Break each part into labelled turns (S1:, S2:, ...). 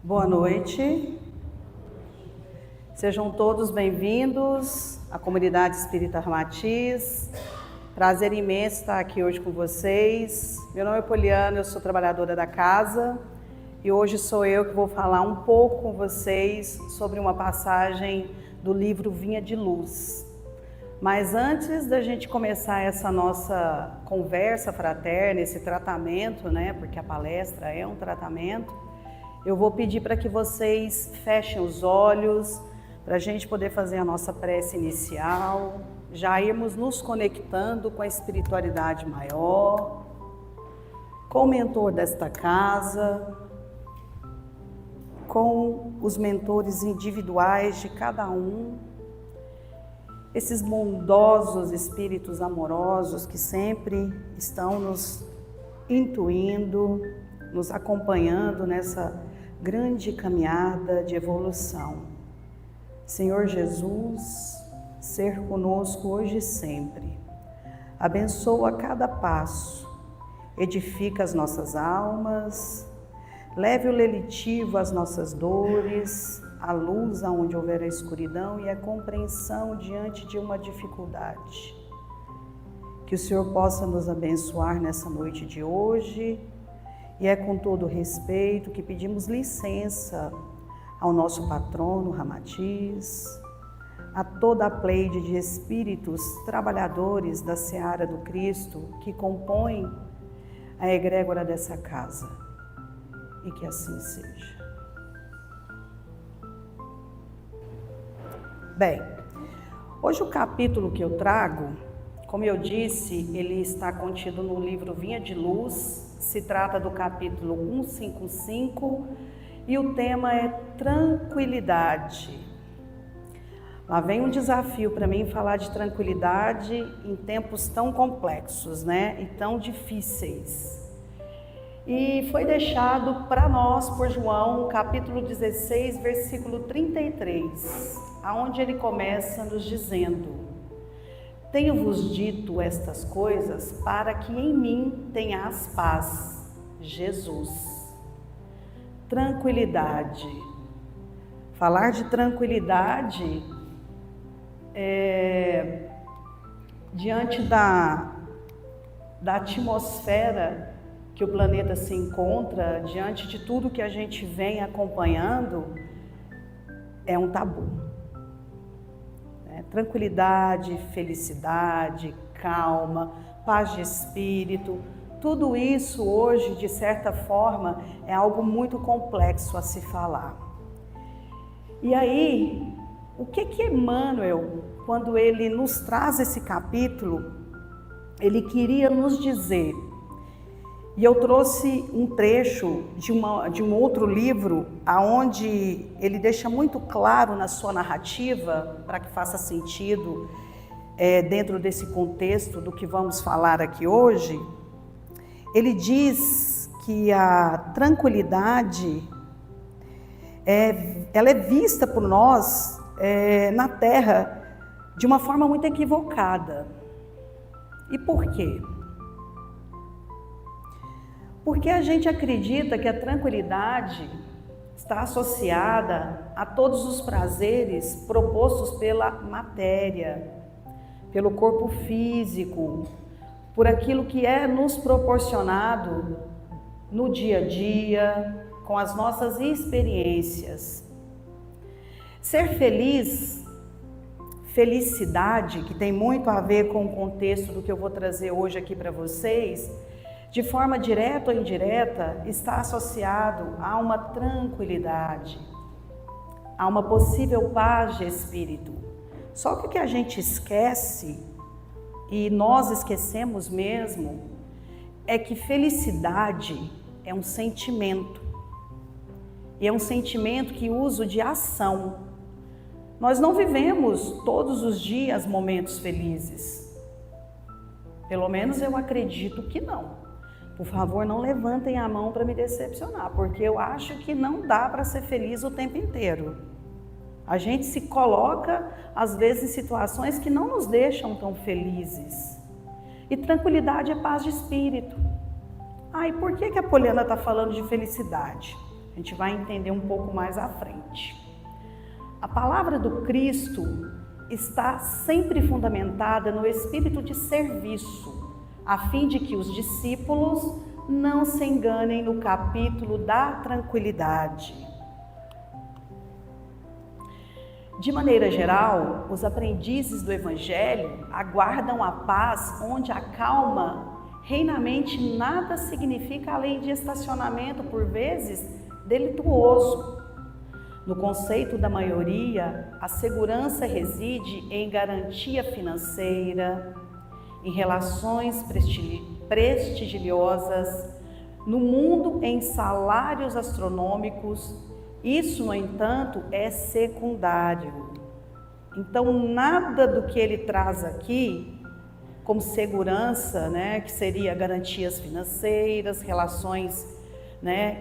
S1: Boa noite, sejam todos bem-vindos à comunidade Espírita Ramatiz. Prazer imenso estar aqui hoje com vocês. Meu nome é Poliana, eu sou trabalhadora da casa e hoje sou eu que vou falar um pouco com vocês sobre uma passagem do livro Vinha de Luz. Mas antes da gente começar essa nossa conversa fraterna, esse tratamento, porque a palestra é um tratamento, eu vou pedir para que vocês fechem os olhos, para a gente poder fazer a nossa prece inicial, já irmos nos conectando com a espiritualidade maior, com o mentor desta casa, com os mentores individuais de cada um, esses bondosos espíritos amorosos que sempre estão nos intuindo, nos acompanhando nessa grande caminhada de evolução. Senhor Jesus, ser conosco hoje e sempre. Abençoa cada passo, edifica as nossas almas, leve o lelitivo às nossas dores, a luz aonde houver a escuridão e a compreensão diante de uma dificuldade. Que o Senhor possa nos abençoar nessa noite de hoje, e é com todo respeito que pedimos licença ao nosso patrono Ramatiz, a toda a pleide de espíritos trabalhadores da Seara do Cristo que compõem a egrégora dessa casa, e que assim seja. Bem, hoje o capítulo que eu trago, como eu disse, ele está contido no livro Vinha de Luz, se trata do capítulo 155 e o tema é tranquilidade. Lá vem um desafio para mim falar de tranquilidade em tempos tão complexos, e tão difíceis. E foi deixado para nós por João, capítulo 16, versículo 33, aonde ele começa nos dizendo: tenho-vos dito estas coisas para que em mim tenhas paz. Jesus. Tranquilidade. Falar de tranquilidade diante da atmosfera que o planeta se encontra, diante de tudo que a gente vem acompanhando, é um tabu. Tranquilidade, felicidade, calma, paz de espírito, tudo isso hoje, de certa forma, é algo muito complexo a se falar. E aí, o que Emmanuel, quando ele nos traz esse capítulo, ele queria nos dizer? E eu trouxe um trecho de um outro livro, aonde ele deixa muito claro na sua narrativa, para que faça sentido dentro desse contexto do que vamos falar aqui hoje. Ele diz que a tranquilidade, ela é vista por nós na Terra de uma forma muito equivocada. E por quê? Porque a gente acredita que a tranquilidade está associada a todos os prazeres propostos pela matéria, pelo corpo físico, por aquilo que é nos proporcionado no dia a dia, com as nossas experiências. Ser feliz, felicidade, que tem muito a ver com o contexto do que eu vou trazer hoje aqui para vocês, de forma direta ou indireta, está associado a uma tranquilidade, a uma possível paz de espírito. Só que o que a gente esquece, e nós esquecemos mesmo, é que felicidade é um sentimento. E é um sentimento que usa de ação. Nós não vivemos todos os dias momentos felizes. Pelo menos eu acredito que não. Por favor, não levantem a mão para me decepcionar, porque eu acho que não dá para ser feliz o tempo inteiro. A gente se coloca, às vezes, em situações que não nos deixam tão felizes. E tranquilidade é paz de espírito. E por que a Poliana está falando de felicidade? A gente vai entender um pouco mais à frente. A palavra do Cristo está sempre fundamentada no espírito de serviço, a fim de que os discípulos não se enganem no capítulo da tranquilidade. De maneira geral, os aprendizes do Evangelho aguardam a paz onde a calma reinamente nada significa além de estacionamento, por vezes, delituoso. No conceito da maioria, a segurança reside em garantia financeira, em relações prestigiosas, no mundo em salários astronômicos. Isso, no entanto, é secundário. Então, nada do que ele traz aqui como segurança, que seria garantias financeiras, relações,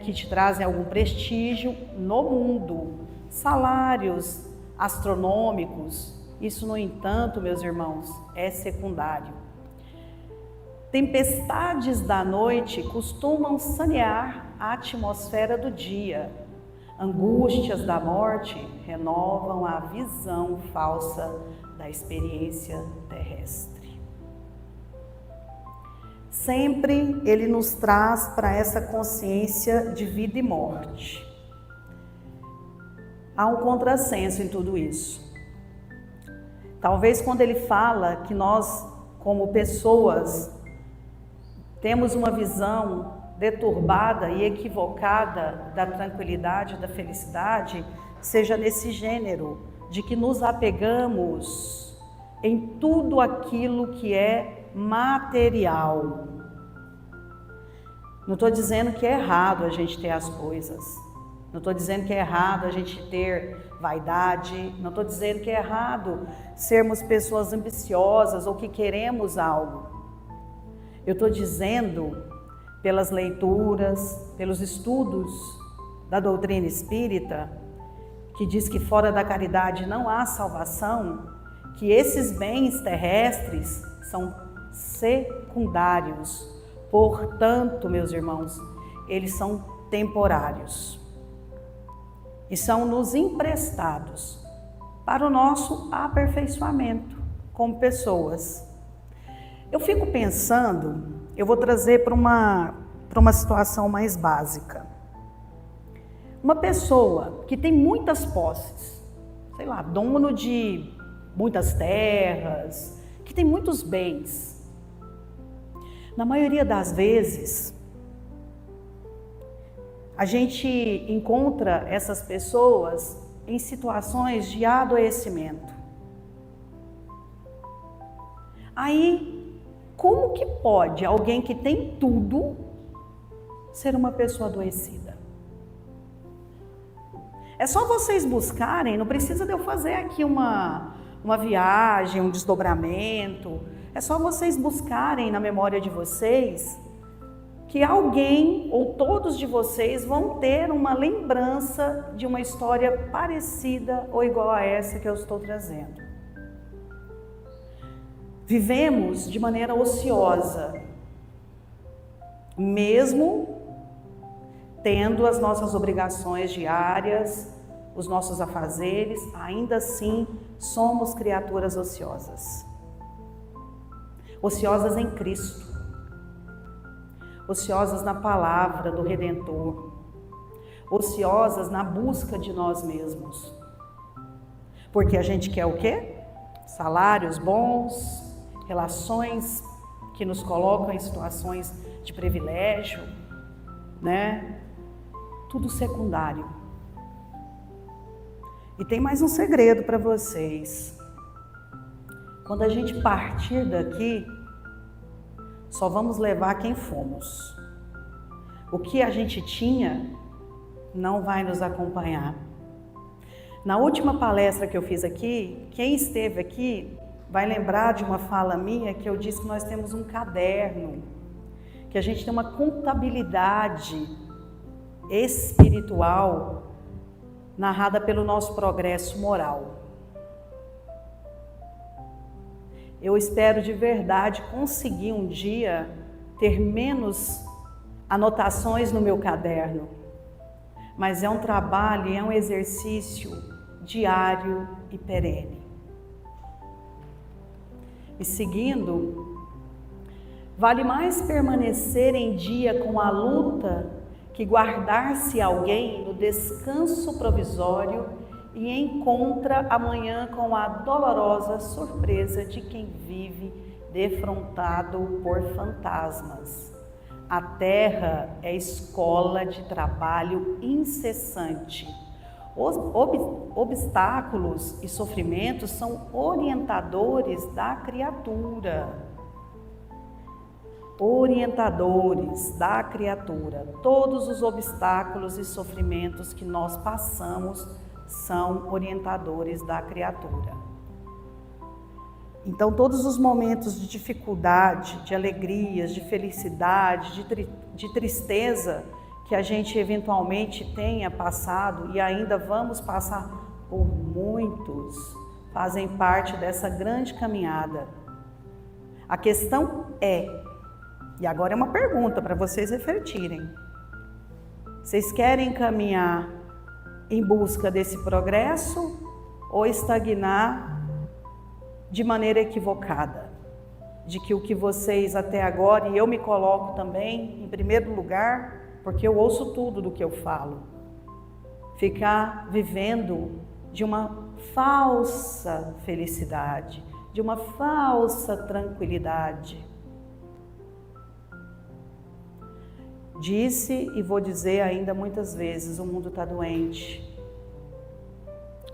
S1: que te trazem algum prestígio no mundo, salários astronômicos, isso, no entanto, meus irmãos, é secundário. Tempestades da noite costumam sanear a atmosfera do dia. Angústias da morte renovam a visão falsa da experiência terrestre. Sempre ele nos traz para essa consciência de vida e morte. Há um contrassenso em tudo isso. Talvez quando ele fala que nós, como pessoas, temos uma visão deturbada e equivocada da tranquilidade, da felicidade, seja nesse gênero, de que nos apegamos em tudo aquilo que é material. Não estou dizendo que é errado a gente ter as coisas. Não estou dizendo que é errado a gente ter vaidade. Não estou dizendo que é errado sermos pessoas ambiciosas ou que queremos algo. Eu estou dizendo, pelas leituras, pelos estudos da doutrina espírita, que diz que fora da caridade não há salvação, que esses bens terrestres são secundários. Portanto, meus irmãos, eles são temporários e são nos emprestados para o nosso aperfeiçoamento como pessoas. Eu fico pensando, eu vou trazer para uma situação mais básica. Uma pessoa que tem muitas posses, sei lá, dono de muitas terras, que tem muitos bens. Na maioria das vezes, a gente encontra essas pessoas em situações de adoecimento. Aí, como que pode alguém que tem tudo ser uma pessoa adoecida? É só vocês buscarem, não precisa de eu fazer aqui uma viagem, um desdobramento. É só vocês buscarem na memória de vocês que alguém ou todos de vocês vão ter uma lembrança de uma história parecida ou igual a essa que eu estou trazendo. Vivemos de maneira ociosa, mesmo tendo as nossas obrigações diárias, os nossos afazeres, ainda assim somos criaturas ociosas. Ociosas em Cristo, ociosas na palavra do Redentor, ociosas na busca de nós mesmos. Porque a gente quer o quê? Salários bons, relações que nos colocam em situações de privilégio, Tudo secundário. E tem mais um segredo para vocês. Quando a gente partir daqui, só vamos levar quem fomos. O que a gente tinha não vai nos acompanhar. Na última palestra que eu fiz aqui, quem esteve aqui vai lembrar de uma fala minha que eu disse que nós temos um caderno, que a gente tem uma contabilidade espiritual narrada pelo nosso progresso moral. Eu espero de verdade conseguir um dia ter menos anotações no meu caderno, mas é um trabalho, é um exercício diário e perene. E seguindo, vale mais permanecer em dia com a luta que guardar-se alguém no descanso provisório e encontra amanhã com a dolorosa surpresa de quem vive defrontado por fantasmas. A terra é escola de trabalho incessante. Os obstáculos e sofrimentos são orientadores da criatura. Orientadores da criatura. Todos os obstáculos e sofrimentos que nós passamos são orientadores da criatura. Então, todos os momentos de dificuldade, de alegrias, de felicidade, de tristeza que a gente eventualmente tenha passado e ainda vamos passar por muitos, fazem parte dessa grande caminhada. A questão é, e agora é uma pergunta para vocês refletirem: vocês querem caminhar em busca desse progresso ou estagnar de maneira equivocada? De que o que vocês até agora, e eu me coloco também em primeiro lugar, porque eu ouço tudo do que eu falo, ficar vivendo de uma falsa felicidade, de uma falsa tranquilidade. Disse e vou dizer ainda muitas vezes, o mundo está doente.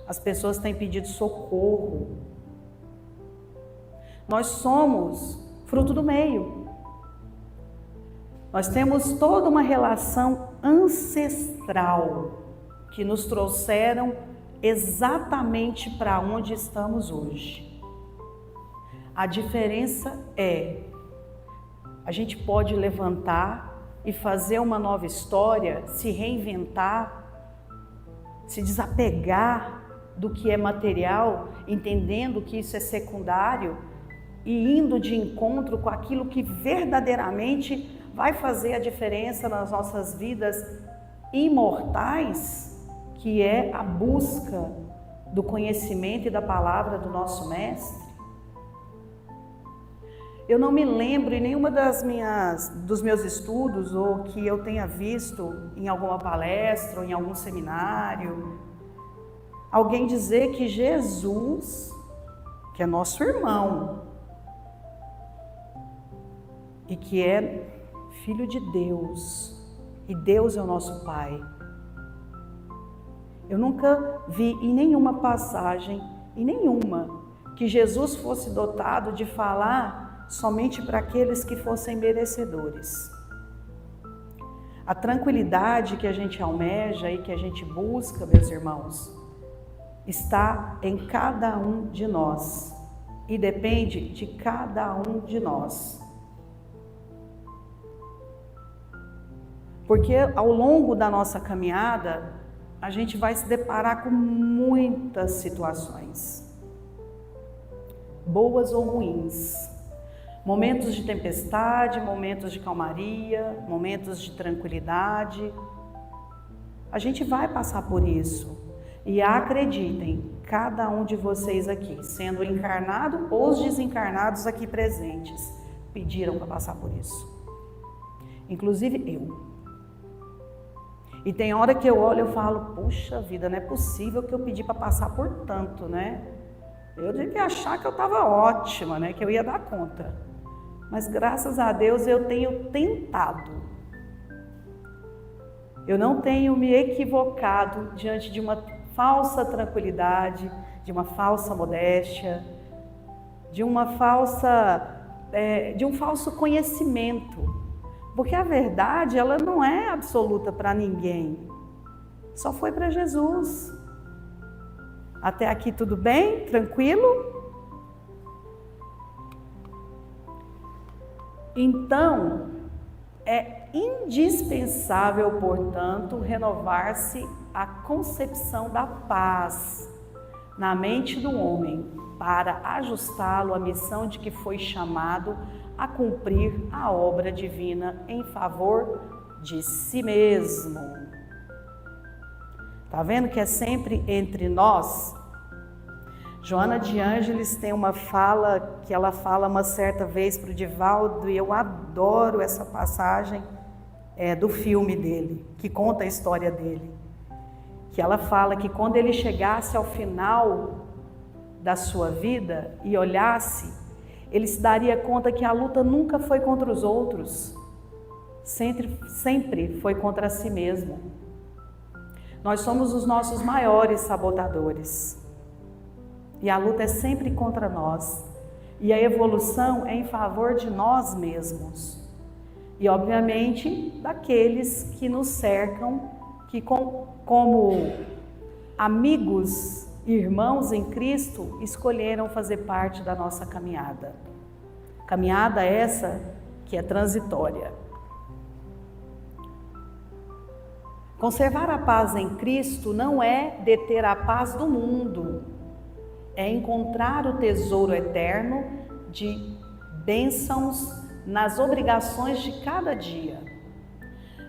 S1: As pessoas têm pedido socorro. Nós somos fruto do meio. Nós temos toda uma relação ancestral que nos trouxeram exatamente para onde estamos hoje. A diferença é, a gente pode levantar e fazer uma nova história, se reinventar, se desapegar do que é material, entendendo que isso é secundário e indo de encontro com aquilo que verdadeiramente vai fazer a diferença nas nossas vidas imortais, que é a busca do conhecimento e da palavra do nosso Mestre. Eu não me lembro em nenhuma dos meus estudos ou que eu tenha visto em alguma palestra ou em algum seminário, alguém dizer que Jesus, que é nosso irmão e que é Filho de Deus, e Deus é o nosso Pai. Eu nunca vi em nenhuma passagem, que Jesus fosse dotado de falar somente para aqueles que fossem merecedores. A tranquilidade que a gente almeja e que a gente busca, meus irmãos, está em cada um de nós e depende de cada um de nós. Porque ao longo da nossa caminhada, a gente vai se deparar com muitas situações, boas ou ruins. Momentos de tempestade, momentos de calmaria, momentos de tranquilidade. A gente vai passar por isso. E acreditem, cada um de vocês aqui, sendo encarnado ou os desencarnados aqui presentes, pediram para passar por isso. Inclusive eu. E tem hora que eu olho e falo, puxa vida, não é possível que eu pedi para passar por tanto, né? Eu devia achar que eu estava ótima, né? Que eu ia dar conta. Mas graças a Deus eu tenho tentado. Eu não tenho me equivocado diante de uma falsa tranquilidade, de uma falsa modéstia, de um falso conhecimento. Porque a verdade, ela não é absoluta para ninguém. Só foi para Jesus. Até aqui tudo bem? Tranquilo? Então, é indispensável, portanto, renovar-se a concepção da paz na mente do homem para ajustá-lo à missão de que foi chamado a cumprir a obra divina em favor de si mesmo. Tá vendo que é sempre entre nós? Joana de Ângeles tem uma fala que ela fala uma certa vez para o Divaldo, e eu adoro essa passagem do filme dele, que conta a história dele. Que ela fala que quando ele chegasse ao final da sua vida e olhasse, ele se daria conta que a luta nunca foi contra os outros, sempre foi contra si mesmo. Nós somos os nossos maiores sabotadores. E a luta é sempre contra nós. E a evolução é em favor de nós mesmos. E, obviamente, daqueles que nos cercam, que como amigos, irmãos em Cristo, escolheram fazer parte da nossa caminhada. Caminhada essa que é transitória. Conservar a paz em Cristo não é deter a paz do mundo, é encontrar o tesouro eterno de bênçãos nas obrigações de cada dia.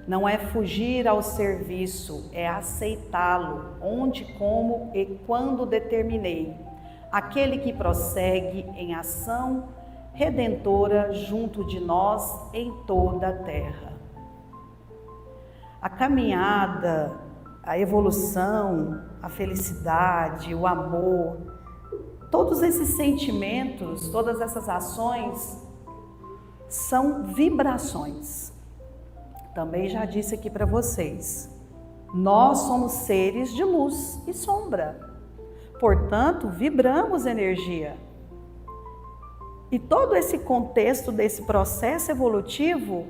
S1: Não é fugir ao serviço, é aceitá-lo, onde, como e quando determinei. Aquele que prossegue em ação redentora junto de nós em toda a terra. A caminhada, a evolução, a felicidade, o amor, todos esses sentimentos, todas essas ações são vibrações. Também já disse aqui para vocês, nós somos seres de luz e sombra, portanto, vibramos energia. E todo esse contexto desse processo evolutivo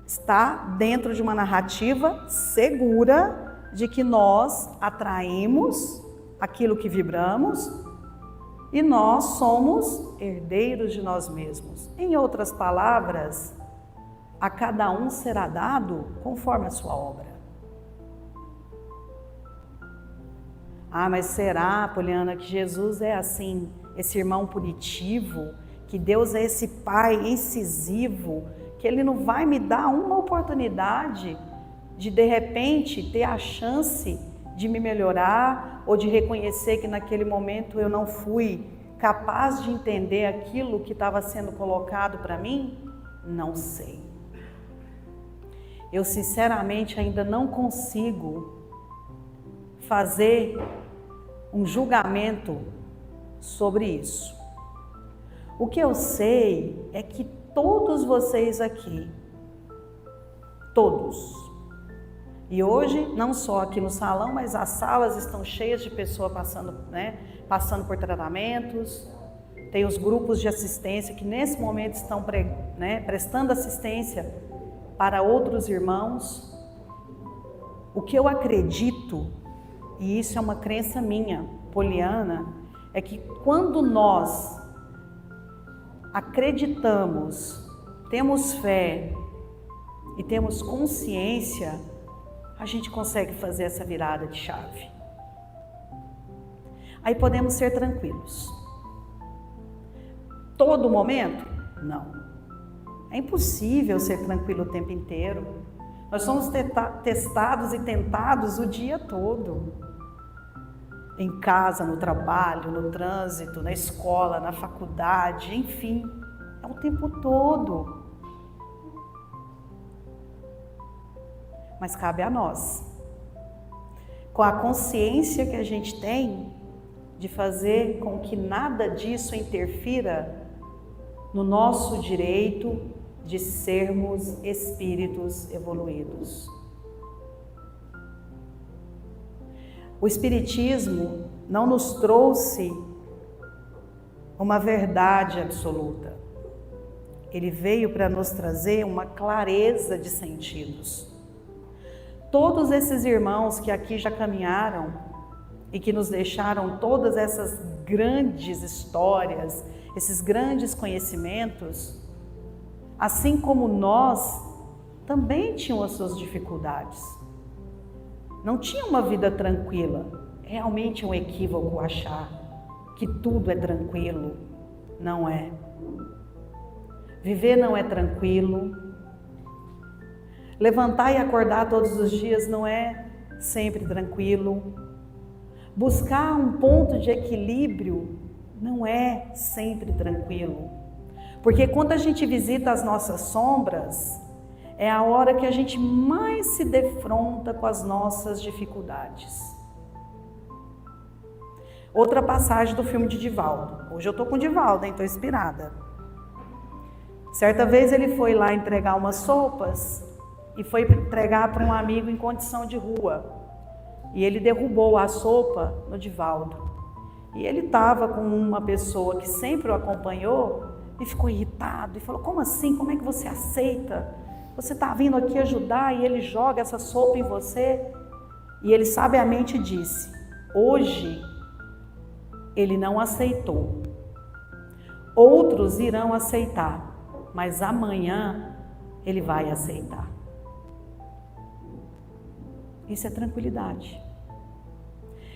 S1: está dentro de uma narrativa segura de que nós atraímos aquilo que vibramos e nós somos herdeiros de nós mesmos. Em outras palavras, a cada um será dado conforme a sua obra. Ah, mas será, Poliana, que Jesus é assim, esse irmão punitivo, que Deus é esse pai incisivo, que Ele não vai me dar uma oportunidade de repente, ter a chance de me melhorar ou de reconhecer que naquele momento eu não fui capaz de entender aquilo que estava sendo colocado para mim? Não sei. Eu sinceramente ainda não consigo fazer um julgamento sobre isso. O que eu sei é que todos vocês aqui, todos, e hoje não só aqui no salão, mas as salas estão cheias de pessoas passando por tratamentos, tem os grupos de assistência que nesse momento estão prestando assistência para outros irmãos. O que eu acredito, e isso é uma crença minha, poliana, é que quando nós acreditamos, temos fé e temos consciência, a gente consegue fazer essa virada de chave. Aí podemos ser tranquilos. Todo momento? Não. É impossível ser tranquilo o tempo inteiro. Nós somos testados e tentados o dia todo. Em casa, no trabalho, no trânsito, na escola, na faculdade, enfim, é o tempo todo. Mas cabe a nós, com a consciência que a gente tem, de fazer com que nada disso interfira no nosso direito de sermos espíritos evoluídos. O Espiritismo não nos trouxe uma verdade absoluta. Ele veio para nos trazer uma clareza de sentidos. Todos esses irmãos que aqui já caminharam e que nos deixaram todas essas grandes histórias, esses grandes conhecimentos, assim como nós, também tinham as suas dificuldades. Não tinha uma vida tranquila. Realmente é um equívoco achar que tudo é tranquilo. Não é. Viver não é tranquilo. Levantar e acordar todos os dias não é sempre tranquilo. Buscar um ponto de equilíbrio não é sempre tranquilo. Porque quando a gente visita as nossas sombras, é a hora que a gente mais se defronta com as nossas dificuldades. Outra passagem do filme de Divaldo. Hoje eu tô com Divaldo, hein? Tô inspirada. Certa vez ele foi lá entregar umas sopas e foi entregar para um amigo em condição de rua. E ele derrubou a sopa no Divaldo. E ele estava com uma pessoa que sempre o acompanhou e ficou irritado e falou: como assim? Como é que você aceita? Você está vindo aqui ajudar e ele joga essa sopa em você? E ele sabiamente disse: hoje ele não aceitou. Outros irão aceitar, mas amanhã ele vai aceitar. Isso é tranquilidade.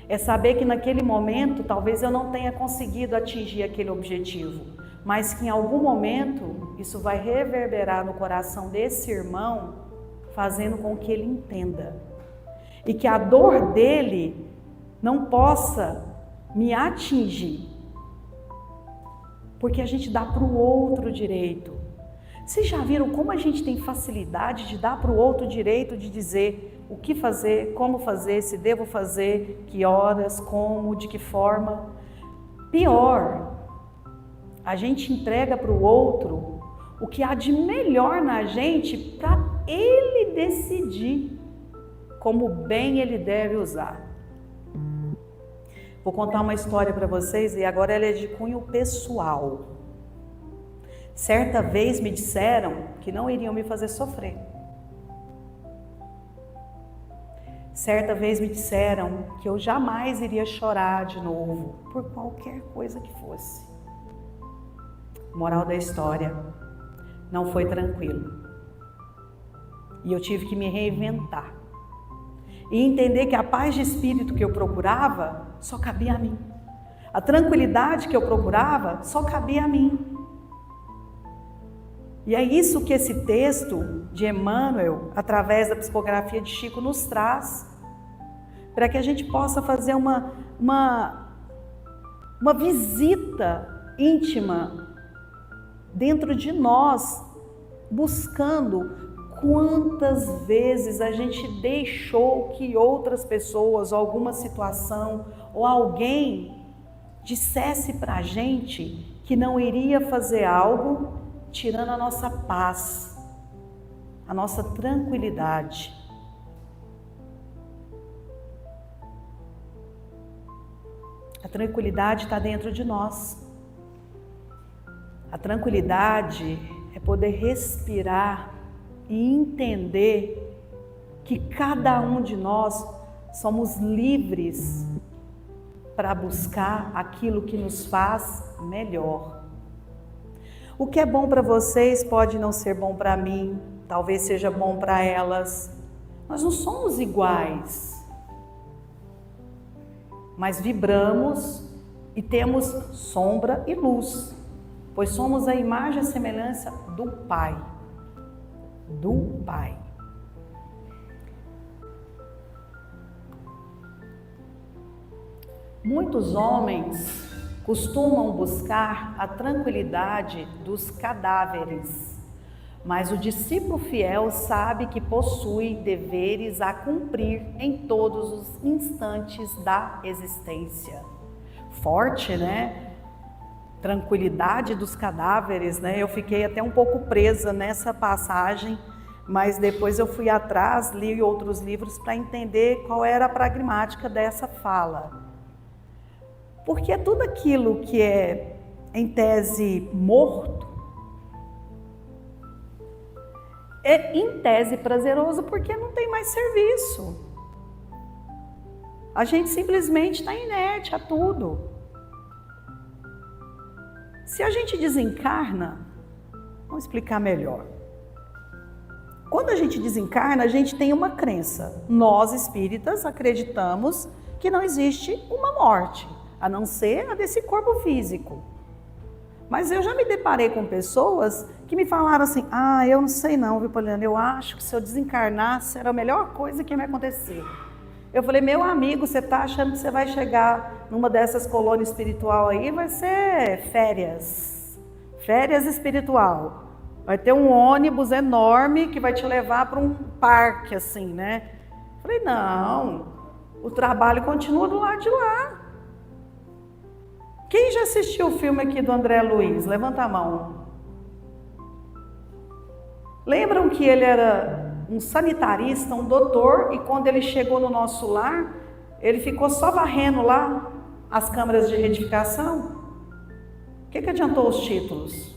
S1: É saber que naquele momento talvez eu não tenha conseguido atingir aquele objetivo, mas que em algum momento isso vai reverberar no coração desse irmão, fazendo com que ele entenda. E que a dor dele não possa me atingir, porque a gente dá para o outro direito. Vocês já viram como a gente tem facilidade de dar para o outro direito de dizer o que fazer, como fazer, se devo fazer, que horas, como, de que forma? Pior, a gente entrega para o outro o que há de melhor na gente para ele decidir como bem ele deve usar. Vou contar uma história para vocês e agora ela é de cunho pessoal. Certa vez me disseram que não iriam me fazer sofrer. Certa vez me disseram que eu jamais iria chorar de novo, por qualquer coisa que fosse. Moral da história, não foi tranquilo. E eu tive que me reinventar. E entender que a paz de espírito que eu procurava só cabia a mim. A tranquilidade que eu procurava só cabia a mim. E é isso que esse texto de Emmanuel, através da psicografia de Chico, nos traz, para que a gente possa fazer uma visita íntima dentro de nós, buscando quantas vezes a gente deixou que outras pessoas, ou alguma situação, ou alguém dissesse para a gente que não iria fazer algo, tirando a nossa paz, a nossa tranquilidade. A tranquilidade está dentro de nós. A tranquilidade é poder respirar e entender que cada um de nós somos livres para buscar aquilo que nos faz melhor. O que é bom para vocês pode não ser bom para mim, talvez seja bom para elas. Nós não somos iguais, mas vibramos e temos sombra e luz, pois somos a imagem e semelhança do Pai. Do Pai. Muitos homens costumam buscar a tranquilidade dos cadáveres, mas o discípulo fiel sabe que possui deveres a cumprir em todos os instantes da existência. Forte, né? Tranquilidade dos cadáveres, né? Eu fiquei até um pouco presa nessa passagem, mas depois eu fui atrás, li outros livros para entender qual era a pragmática dessa fala. Porque tudo aquilo que é, em tese, morto, é em tese prazeroso porque não tem mais serviço. A gente simplesmente está inerte a tudo. Se a gente desencarna, vamos explicar melhor. Quando a gente desencarna, a gente tem uma crença. Nós, espíritas, acreditamos que não existe uma morte, a não ser a desse corpo físico. Mas eu já me deparei com pessoas que me falaram assim: eu não sei não, viu, Poliana? Eu acho que se eu desencarnasse era a melhor coisa que ia me acontecer. Eu falei, meu amigo, você está achando que você vai chegar numa dessas colônias espiritual aí? Vai ser férias espiritual. Vai ter um ônibus enorme que vai te levar para um parque assim, né? Eu falei, não, o trabalho continua do lado de lá. Quem já assistiu o filme aqui do André Luiz? Levanta a mão. Lembram que ele era um sanitarista, um doutor, e quando ele chegou no nosso lar, ele ficou só varrendo lá as câmaras de retificação? O que adiantou os títulos?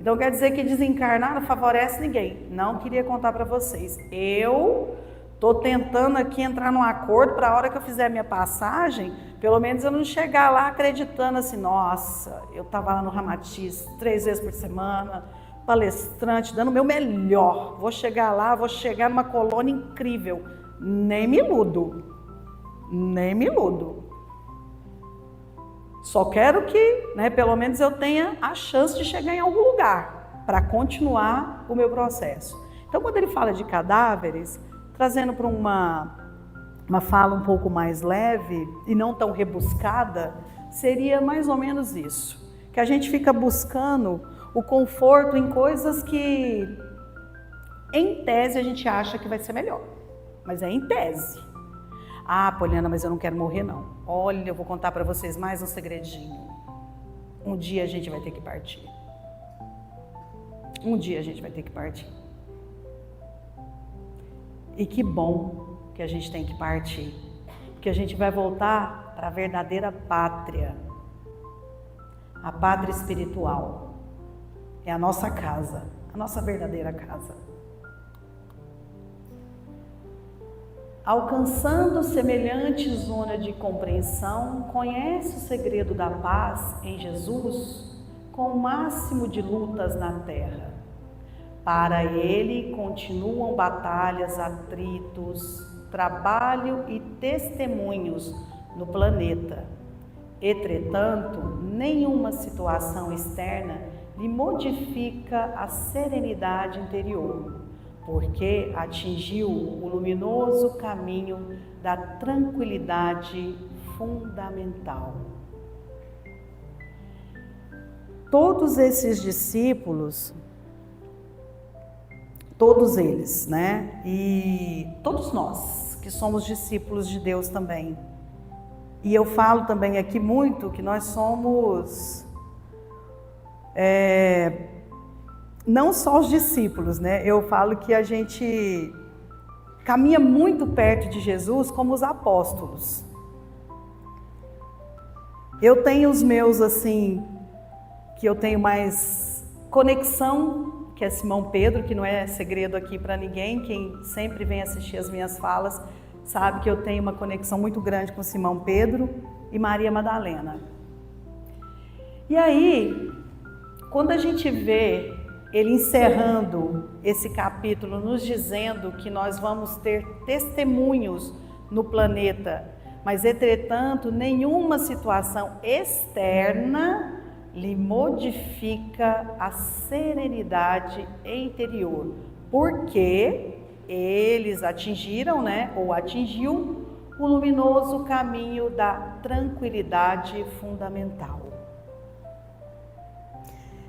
S1: Então quer dizer que desencarnar não favorece ninguém. Não queria contar para vocês. Eu estou tentando aqui entrar num acordo para a hora que eu fizer a minha passagem, pelo menos eu não chegar lá acreditando assim, nossa, eu estava lá no Ramatiz 3 vezes por semana, palestrante, dando o meu melhor. Vou chegar lá, vou chegar numa colônia incrível. Nem me iludo. Só quero que, pelo menos eu tenha a chance de chegar em algum lugar para continuar o meu processo. Então, quando ele fala de cadáveres, trazendo para uma fala um pouco mais leve e não tão rebuscada, seria mais ou menos isso. Que a gente fica buscando o conforto em coisas que, em tese, a gente acha que vai ser melhor. Mas é em tese. Ah, Poliana, mas eu não quero morrer não. Olha, eu vou contar para vocês mais um segredinho. Um dia a gente vai ter que partir. E que bom que a gente tem que partir. Porque a gente vai voltar para a verdadeira pátria. A pátria espiritual. É a nossa casa, a nossa verdadeira casa. Alcançando semelhante zona de compreensão, conhece o segredo da paz em Jesus com o máximo de lutas na terra. Para ele continuam batalhas, atritos, trabalho e testemunhos no planeta. Entretanto, nenhuma situação externa lhe modifica a serenidade interior, porque atingiu o luminoso caminho da tranquilidade fundamental. Todos esses discípulos, todos eles, e todos nós que somos discípulos de Deus também. E eu falo também aqui muito que nós somos não só os discípulos, Eu falo que a gente caminha muito perto de Jesus como os apóstolos. Eu tenho os meus, assim, que eu tenho mais conexão, que é Simão Pedro, que não é segredo aqui para ninguém. Quem sempre vem assistir as minhas falas sabe que eu tenho uma conexão muito grande com Simão Pedro e Maria Madalena. E aí, quando a gente vê ele encerrando esse capítulo, nos dizendo que nós vamos ter testemunhos no planeta, mas entretanto nenhuma situação externa lhe modifica a serenidade interior, porque eles atingiram, ou atingiu o luminoso caminho da tranquilidade fundamental.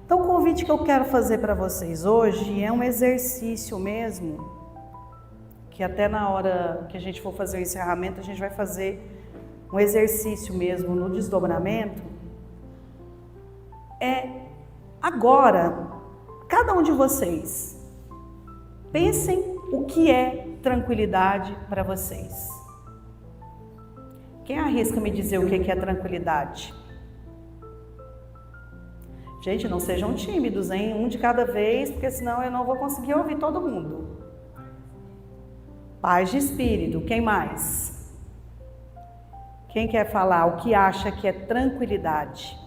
S1: Então, o convite que eu quero fazer para vocês hoje é um exercício mesmo, que até na hora que a gente for fazer o encerramento, a gente vai fazer um exercício mesmo no desdobramento. Agora, cada um de vocês, pensem o que é tranquilidade para vocês. Quem arrisca me dizer o que é tranquilidade? Gente, não sejam tímidos, hein? Um de cada vez, porque senão eu não vou conseguir ouvir todo mundo. Paz de espírito. Quem mais? Quem quer falar o que acha que é tranquilidade?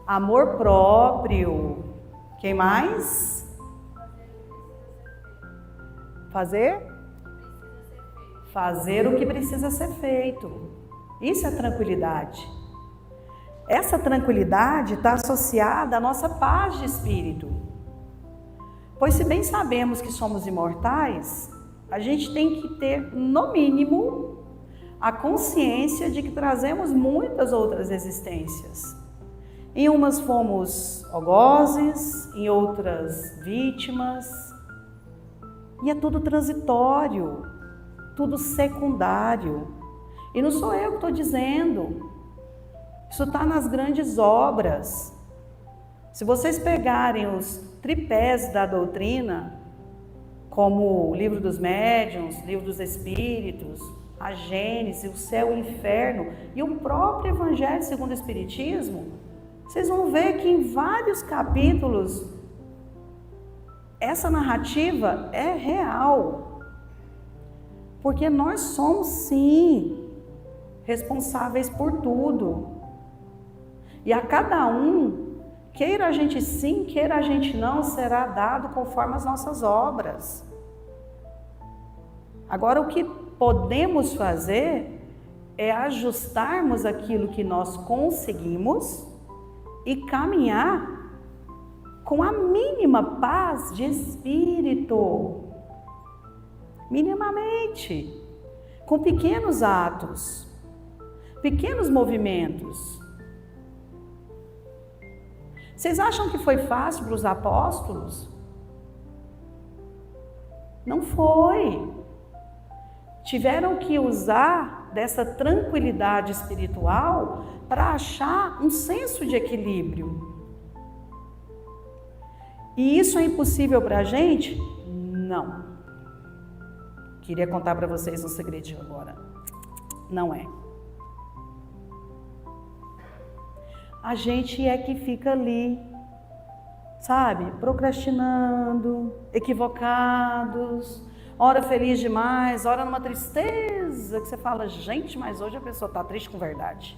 S1: Amor próprio. Quem mais? Fazer o que precisa ser feito. Isso é tranquilidade. Essa tranquilidade está associada à nossa paz de espírito. Pois se bem sabemos que somos imortais, a gente tem que ter, no mínimo, a consciência de que trazemos muitas outras existências. Em umas fomos algozes, em outras vítimas, e é tudo transitório, tudo secundário. E não sou eu que estou dizendo, isso está nas grandes obras. Se vocês pegarem os tripés da doutrina, como o Livro dos Médiuns, Livro dos Espíritos, a Gênese, o Céu e o Inferno e o próprio Evangelho segundo o Espiritismo, vocês vão ver que em vários capítulos essa narrativa é real. Porque nós somos, sim, responsáveis por tudo. E a cada um, queira a gente sim, queira a gente não, será dado conforme as nossas obras. Agora, o que podemos fazer é ajustarmos aquilo que nós conseguimos e caminhar com a mínima paz de espírito, minimamente, com pequenos atos, pequenos movimentos. Vocês acham que foi fácil para os apóstolos? Não foi. Tiveram que usar dessa tranquilidade espiritual para achar um senso de equilíbrio. E isso é impossível para a gente? Não. Queria contar para vocês um segredinho agora. Não é. A gente é que fica ali, sabe, procrastinando, equivocados, ora feliz demais, ora numa tristeza, que você fala, gente, mas hoje a pessoa está triste com verdade.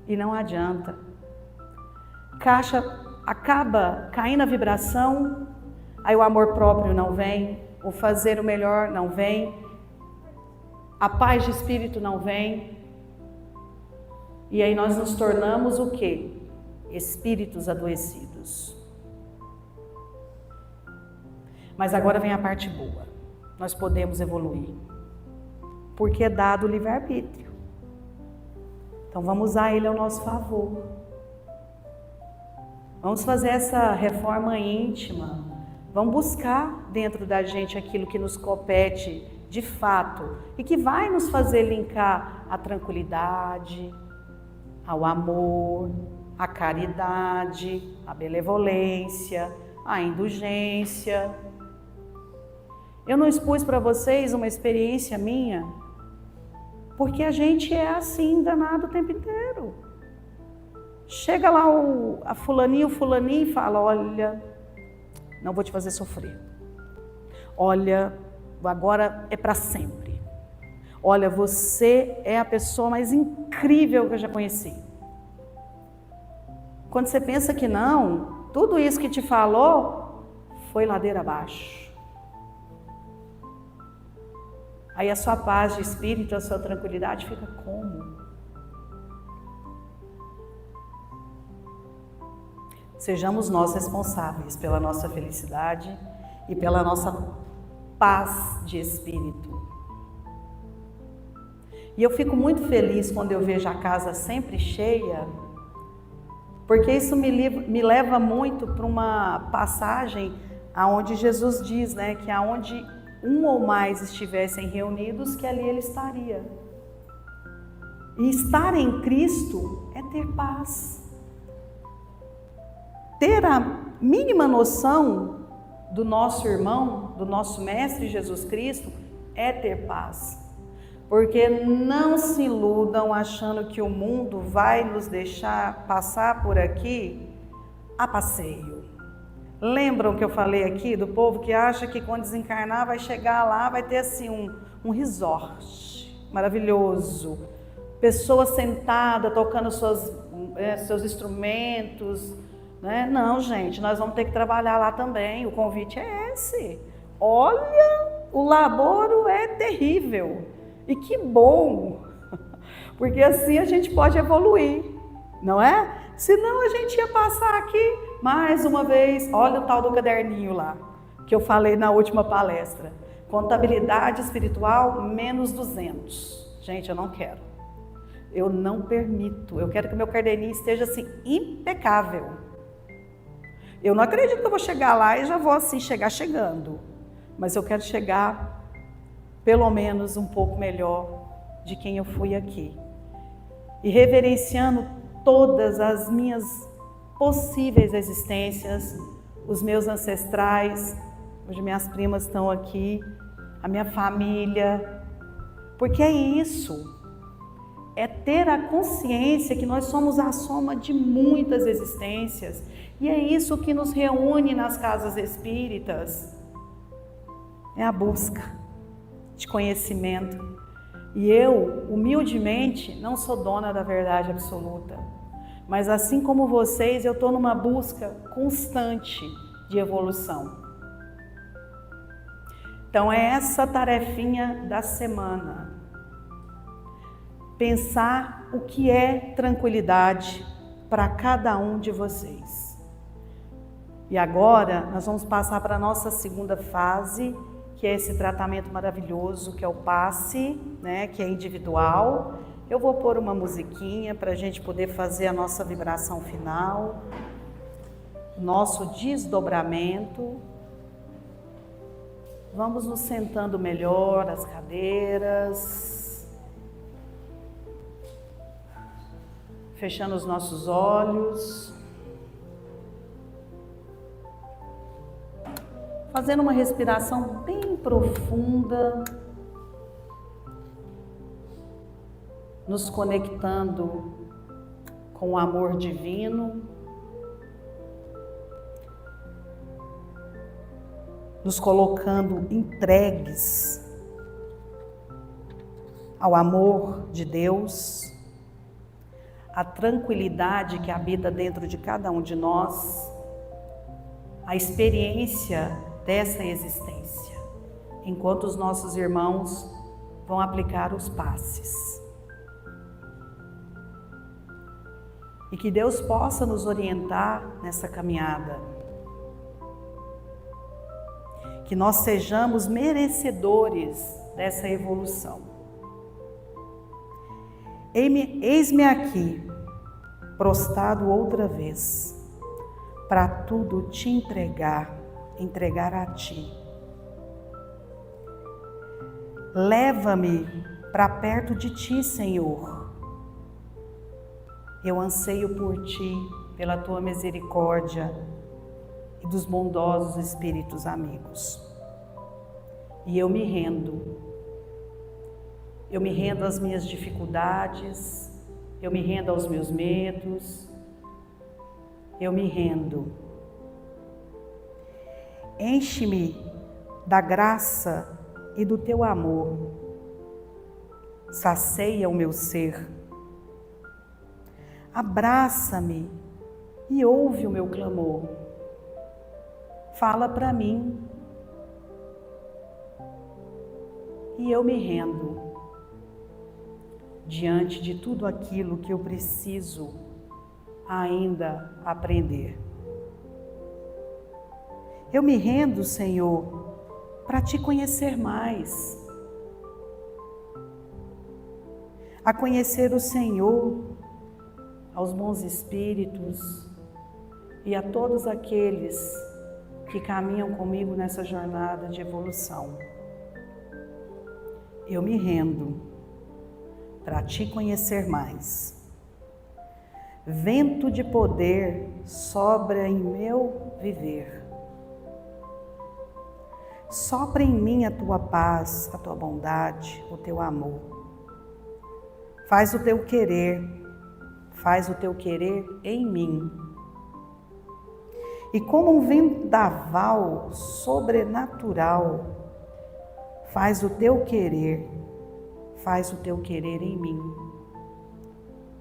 S1: E não adianta. Acaba caindo a vibração, aí o amor próprio não vem, o fazer o melhor não vem, a paz de espírito não vem. E aí nós nos tornamos o quê? Espíritos adoecidos. Mas agora vem a parte boa. Nós podemos evoluir. Porque é dado o livre-arbítrio. Então vamos usar ele ao nosso favor. Vamos fazer essa reforma íntima. Vamos buscar dentro da gente aquilo que nos compete de fato e que vai nos fazer linkar a tranquilidade, ao amor, à caridade, à benevolência, à indulgência. Eu não expus para vocês uma experiência minha, porque a gente é assim, danado o tempo inteiro. Chega lá a fulaninho e fala, olha, não vou te fazer sofrer. Olha, agora é para sempre. Olha, você é a pessoa mais incrível que eu já conheci. Quando você pensa que não, tudo isso que te falou foi ladeira abaixo. Aí a sua paz de espírito, a sua tranquilidade fica como? Sejamos nós responsáveis pela nossa felicidade e pela nossa paz de espírito. E eu fico muito feliz quando eu vejo a casa sempre cheia, porque isso me leva muito para uma passagem aonde Jesus diz, né, que aonde um ou mais estivessem reunidos, que ali ele estaria. E estar em Cristo é ter paz. Ter a mínima noção do nosso irmão, do nosso Mestre Jesus Cristo, é ter paz. Porque não se iludam achando que o mundo vai nos deixar passar por aqui a passeio. Lembram que eu falei aqui do povo que acha que quando desencarnar vai chegar lá, vai ter assim um resort maravilhoso, pessoa sentada tocando seus instrumentos, né? Não, gente, nós vamos ter que trabalhar lá também, o convite é esse. Olha, o laboro é terrível. E que bom, porque assim a gente pode evoluir, não é? Senão a gente ia passar aqui Mais uma vez, olha o tal do caderninho lá, que eu falei na última palestra. Contabilidade espiritual, menos 200. Gente, eu não quero. Eu não permito. Eu quero que o meu caderninho esteja assim, impecável. Eu não acredito que eu vou chegar lá e já vou assim, chegar chegando. Mas eu quero chegar, pelo menos, um pouco melhor de quem eu fui aqui. E reverenciando todas as minhas possíveis existências, os meus ancestrais, hoje minhas primas estão aqui, a minha família, porque é isso, é ter a consciência que nós somos a soma de muitas existências, e é isso que nos reúne nas casas espíritas, é a busca de conhecimento. E eu, humildemente, não sou dona da verdade absoluta, mas assim como vocês, eu estou numa busca constante de evolução. Então é essa tarefinha da semana. Pensar o que é tranquilidade para cada um de vocês. E agora nós vamos passar para a nossa segunda fase, que é esse tratamento maravilhoso, que é o passe, né, que é individual. Eu vou pôr uma musiquinha para a gente poder fazer a nossa vibração final, nosso desdobramento. Vamos nos sentando melhor, as cadeiras, fechando os nossos olhos, fazendo uma respiração bem profunda, nos conectando com o amor divino, nos colocando entregues ao amor de Deus, à tranquilidade que habita dentro de cada um de nós, a experiência dessa existência, enquanto os nossos irmãos vão aplicar os passes. E que Deus possa nos orientar nessa caminhada. Que nós sejamos merecedores dessa evolução. Eis-me aqui, prostrado outra vez, para tudo te entregar a ti. Leva-me para perto de ti, Senhor. Eu anseio por ti, pela tua misericórdia e dos bondosos espíritos amigos. E eu me rendo. Eu me rendo às minhas dificuldades, eu me rendo aos meus medos, eu me rendo. Enche-me da graça e do teu amor. Sacia o meu ser. Abraça-me e ouve o meu clamor. Fala para mim. E eu me rendo diante de tudo aquilo que eu preciso ainda aprender. Eu me rendo, Senhor, para te conhecer mais, a conhecer o Senhor, aos bons espíritos e a todos aqueles que caminham comigo nessa jornada de evolução. Eu me rendo para te conhecer mais. Vento de poder sobra em meu viver. Sopra em mim a tua paz, a tua bondade, o teu amor. Faz o teu querer em mim. E como um vendaval sobrenatural, faz o teu querer em mim,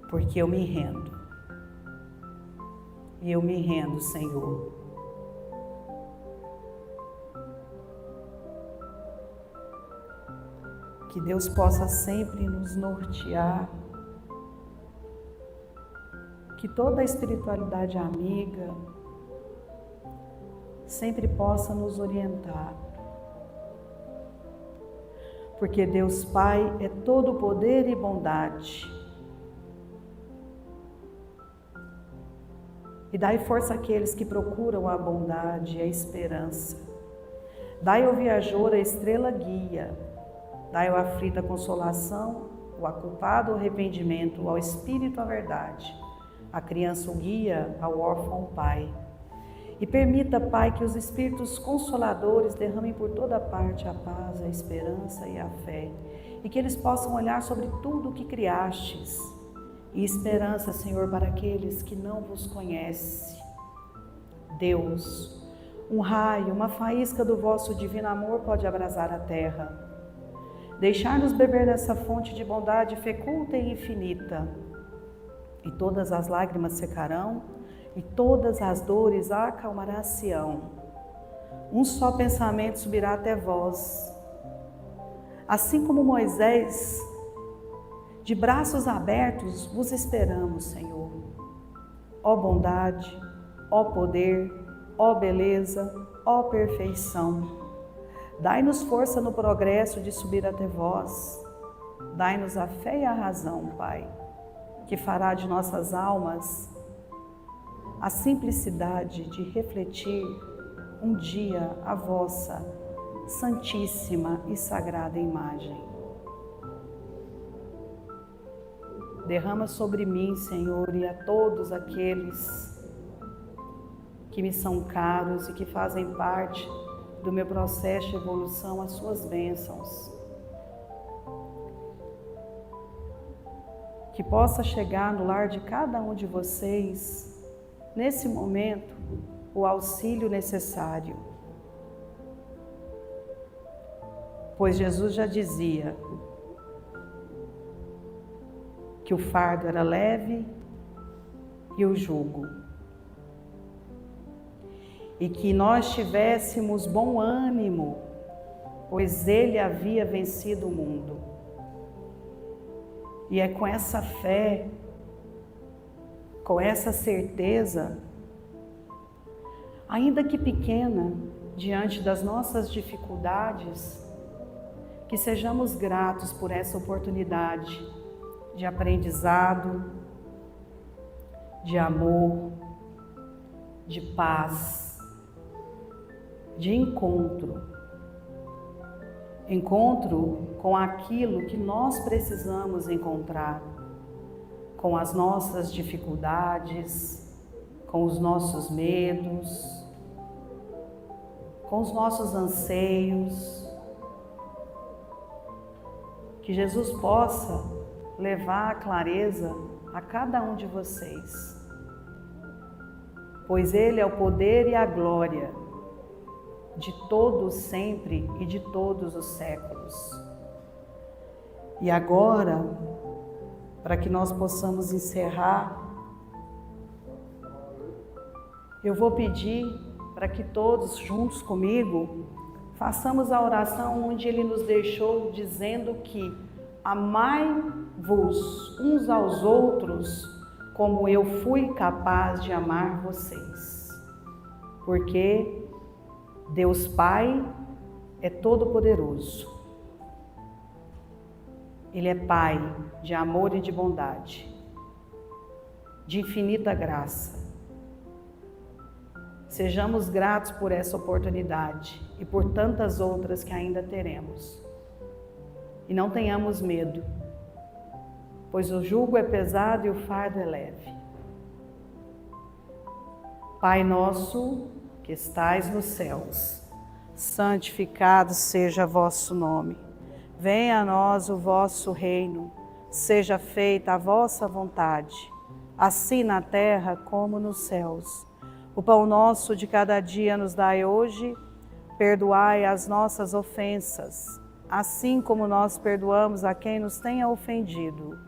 S1: porque eu me rendo. E eu me rendo, Senhor. Que Deus possa sempre nos nortear, que toda a espiritualidade amiga sempre possa nos orientar. Porque Deus Pai é todo poder e bondade. E dai força àqueles que procuram a bondade e a esperança. Dai ao viajor a estrela guia. Dai ao aflito a consolação, o aculpado o arrependimento, ao espírito a verdade. A criança o guia, ao órfão o pai. E permita, Pai, que os espíritos consoladores derramem por toda parte a paz, a esperança e a fé. E que eles possam olhar sobre tudo o que criastes. E esperança, Senhor, para aqueles que não vos conhecem. Deus, um raio, uma faísca do vosso divino amor pode abrasar a terra. Deixar-nos beber dessa fonte de bondade fecunda e infinita. E todas as lágrimas secarão, e todas as dores acalmar-se-ão. Um só pensamento subirá até vós. Assim como Moisés, de braços abertos, vos esperamos, Senhor. Ó bondade, ó poder, ó beleza, ó perfeição. Dai-nos força no progresso de subir até vós. Dai-nos a fé e a razão, Pai, que fará de nossas almas a simplicidade de refletir um dia a vossa santíssima e sagrada imagem. Derrama sobre mim, Senhor, e a todos aqueles que me são caros e que fazem parte do meu processo de evolução, as suas bênçãos. Que possa chegar no lar de cada um de vocês, nesse momento, o auxílio necessário. Pois Jesus já dizia que o fardo era leve e o jugo. E que nós tivéssemos bom ânimo, pois Ele havia vencido o mundo. E é com essa fé, com essa certeza, ainda que pequena, diante das nossas dificuldades, que sejamos gratos por essa oportunidade de aprendizado, de amor, de paz, de encontro. Encontro com aquilo que nós precisamos encontrar, com as nossas dificuldades, com os nossos medos, com os nossos anseios. Que Jesus possa levar a clareza a cada um de vocês, pois Ele é o poder e a glória de todos sempre e de todos os séculos. E agora, para que nós possamos encerrar, eu vou pedir para que todos juntos comigo façamos a oração onde Ele nos deixou dizendo que amai-vos uns aos outros como eu fui capaz de amar vocês. Porque Deus Pai é todo-poderoso. Ele é Pai de amor e de bondade, de infinita graça. Sejamos gratos por essa oportunidade e por tantas outras que ainda teremos. E não tenhamos medo, pois o jugo é pesado e o fardo é leve. Pai nosso, que estais nos céus, santificado seja vosso nome. Venha a nós o vosso reino, seja feita a vossa vontade, assim na terra como nos céus. O pão nosso de cada dia nos dai hoje, perdoai as nossas ofensas, assim como nós perdoamos a quem nos tenha ofendido.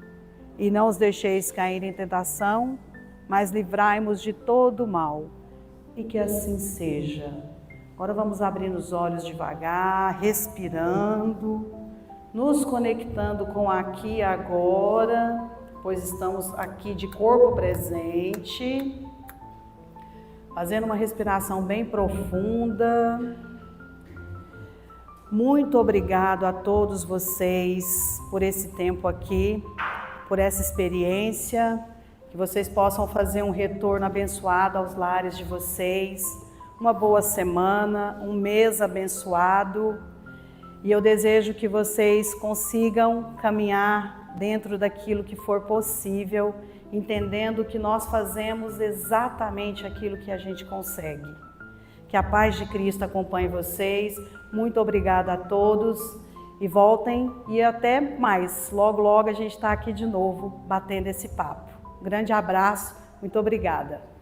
S1: E não os deixeis cair em tentação, mas livrai-nos de todo o mal. E que assim seja. Agora vamos abrindo os olhos devagar, respirando, nos conectando com aqui e agora, pois estamos aqui de corpo presente. fazendo uma respiração bem profunda. Muito obrigado a todos vocês por esse tempo aqui, por essa experiência, que vocês possam fazer um retorno abençoado aos lares de vocês, uma boa semana, um mês abençoado, e eu desejo que vocês consigam caminhar dentro daquilo que for possível, entendendo que nós fazemos exatamente aquilo que a gente consegue. Que a paz de Cristo acompanhe vocês. Muito obrigada a todos e voltem e até mais. Logo, logo a gente está aqui de novo batendo esse papo. Grande abraço, muito obrigada.